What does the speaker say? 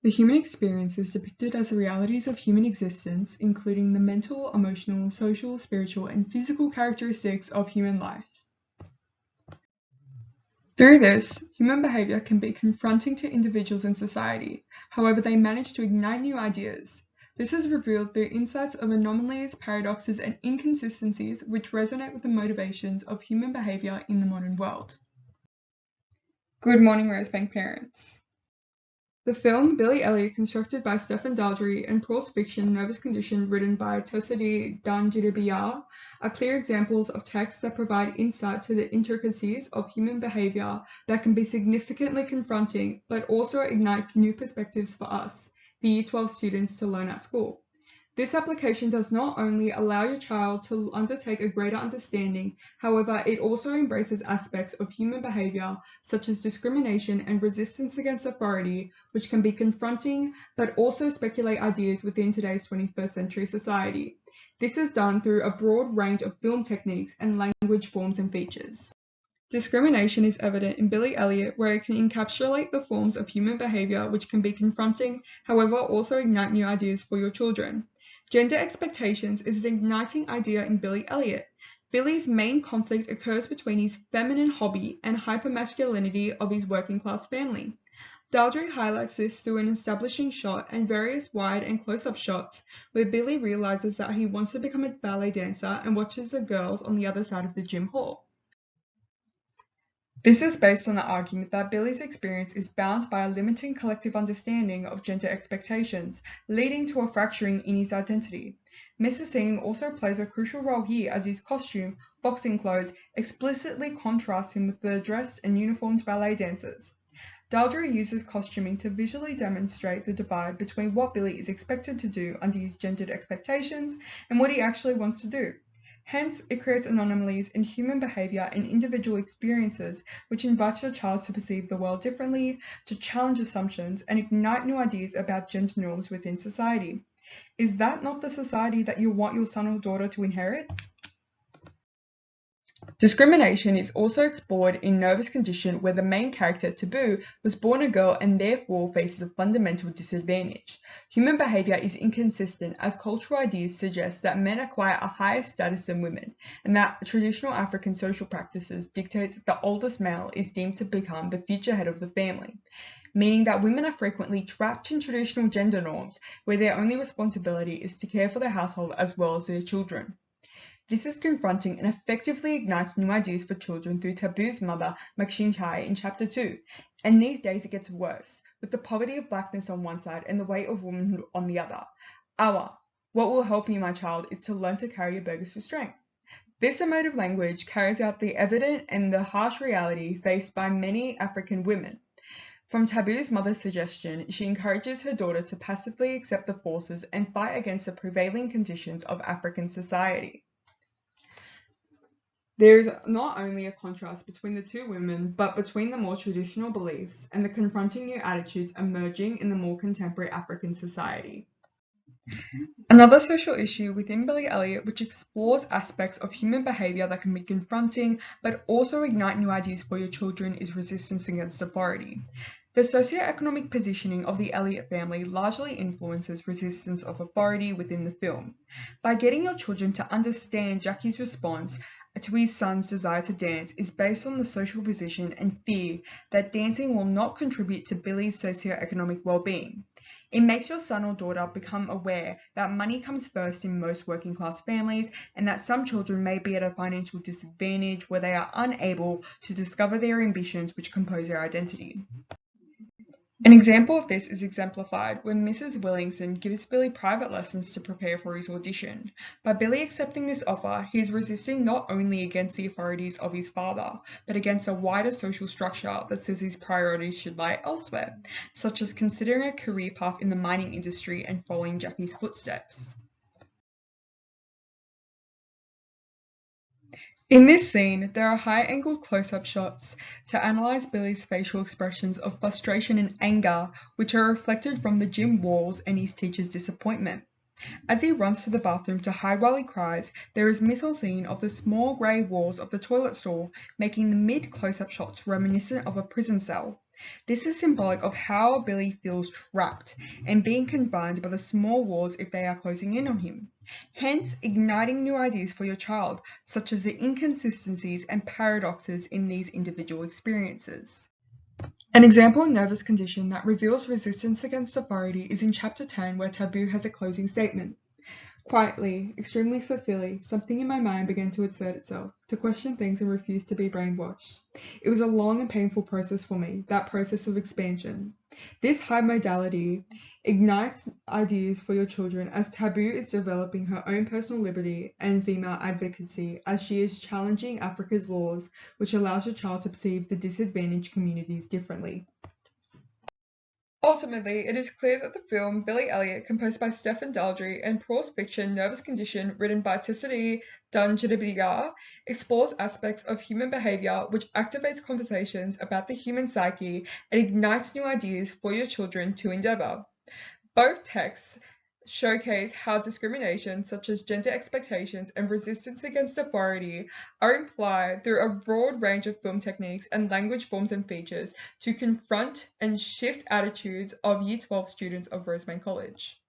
The human experience is depicted as the realities of human existence, including the mental, emotional, social, spiritual, and physical characteristics of human life. Through this, human behavior can be confronting to individuals in society. However, they manage to ignite new ideas. This is revealed through insights of anomalies, paradoxes, and inconsistencies which resonate with the motivations of human behavior in the modern world. Good morning, Rosebank parents. The film Billy Elliot, constructed by Stefan Daldry, and prose fiction Nervous Condition, written by Tessady Danjidibiyar, are clear examples of texts that provide insight to the intricacies of human behavior that can be significantly confronting, but also ignite new perspectives for us, the Year 12 students, to learn at school. This application does not only allow your child to undertake a greater understanding, however, it also embraces aspects of human behavior such as discrimination and resistance against authority, which can be confronting but also speculate ideas within today's 21st century society. This is done through a broad range of film techniques and language forms and features. Discrimination is evident in Billy Elliot, where it can encapsulate the forms of human behavior which can be confronting, however, also ignite new ideas for your children. Gender expectations is an igniting idea in Billy Elliot. Billy's main conflict occurs between his feminine hobby and hypermasculinity of his working-class family. Daldry highlights this through an establishing shot and various wide and close-up shots, where Billy realizes that he wants to become a ballet dancer and watches the girls on the other side of the gym hall. This is based on the argument that Billy's experience is bound by a limiting collective understanding of gender expectations, leading to a fracturing in his identity. Mr. Scene also plays a crucial role here, as his costume, boxing clothes, explicitly contrast him with the dressed and uniformed ballet dancers. Daldry uses costuming to visually demonstrate the divide between what Billy is expected to do under his gendered expectations and what he actually wants to do. Hence, it creates anomalies in human behavior and individual experiences, which invites your child to perceive the world differently, to challenge assumptions, and ignite new ideas about gender norms within society. Is that not the society that you want your son or daughter to inherit? Discrimination is also explored in Nervous Condition, where the main character, Taboo, was born a girl and therefore faces a fundamental disadvantage. Human behavior is inconsistent, as cultural ideas suggest that men acquire a higher status than women, and that traditional African social practices dictate that the oldest male is deemed to become the future head of the family, meaning that women are frequently trapped in traditional gender norms, where their only responsibility is to care for their household as well as their children. This is confronting and effectively ignites new ideas for children through Taboo's mother, Makshinkai, in Chapter 2. And these days it gets worse, with the poverty of blackness on one side and the weight of womanhood on the other. What will help you, my child, is to learn to carry your burdens with strength. This emotive language carries out the evident and the harsh reality faced by many African women. From Taboo's mother's suggestion, she encourages her daughter to passively accept the forces and fight against the prevailing conditions of African society. There is not only a contrast between the two women, but between the more traditional beliefs and the confronting new attitudes emerging in the more contemporary African society. Another social issue within Billy Elliot, which explores aspects of human behavior that can be confronting but also ignite new ideas for your children, is resistance against authority. The socioeconomic positioning of the Elliot family largely influences resistance of authority within the film. By getting your children to understand Jackie's response to his son's desire to dance is based on the social position and fear that dancing will not contribute to Billy's socioeconomic well-being. It makes your son or daughter become aware that money comes first in most working-class families, and that some children may be at a financial disadvantage where they are unable to discover their ambitions which compose their identity. An example of this is exemplified when Mrs. Willingson gives Billy private lessons to prepare for his audition. By Billy accepting this offer, he is resisting not only against the authorities of his father, but against a wider social structure that says his priorities should lie elsewhere, such as considering a career path in the mining industry and following Jackie's footsteps. In this scene, there are high-angled close-up shots to analyze Billy's facial expressions of frustration and anger, which are reflected from the gym walls and his teacher's disappointment. As he runs to the bathroom to hide while he cries, there is mise-en-scene of the small grey walls of the toilet stall, making the mid-close-up shots reminiscent of a prison cell. This is symbolic of how Billy feels trapped and being confined by the small walls if they are closing in on him. Hence, igniting new ideas for your child, such as the inconsistencies and paradoxes in these individual experiences. An example of nervous condition that reveals resistance against authority is in Chapter 10, where Taboo has a closing statement. Quietly, extremely fulfilling, something in my mind began to assert itself, to question things and refuse to be brainwashed. It was a long and painful process for me, that process of expansion. This high modality ignites ideas for your children as Taboo is developing her own personal liberty and female advocacy as she is challenging Africa's laws, which allows your child to perceive the disadvantaged communities differently. Ultimately, it is clear that the film Billy Elliot, composed by Stephen Daldry, and prose fiction Nervous Condition, written by Tisserty Dunjibia, explores aspects of human behavior which activates conversations about the human psyche and ignites new ideas for your children to endeavor. Both texts showcase how discrimination, such as gender expectations and resistance against authority, are implied through a broad range of film techniques and language forms and features to confront and shift attitudes of Year 12 students of Rosemount College.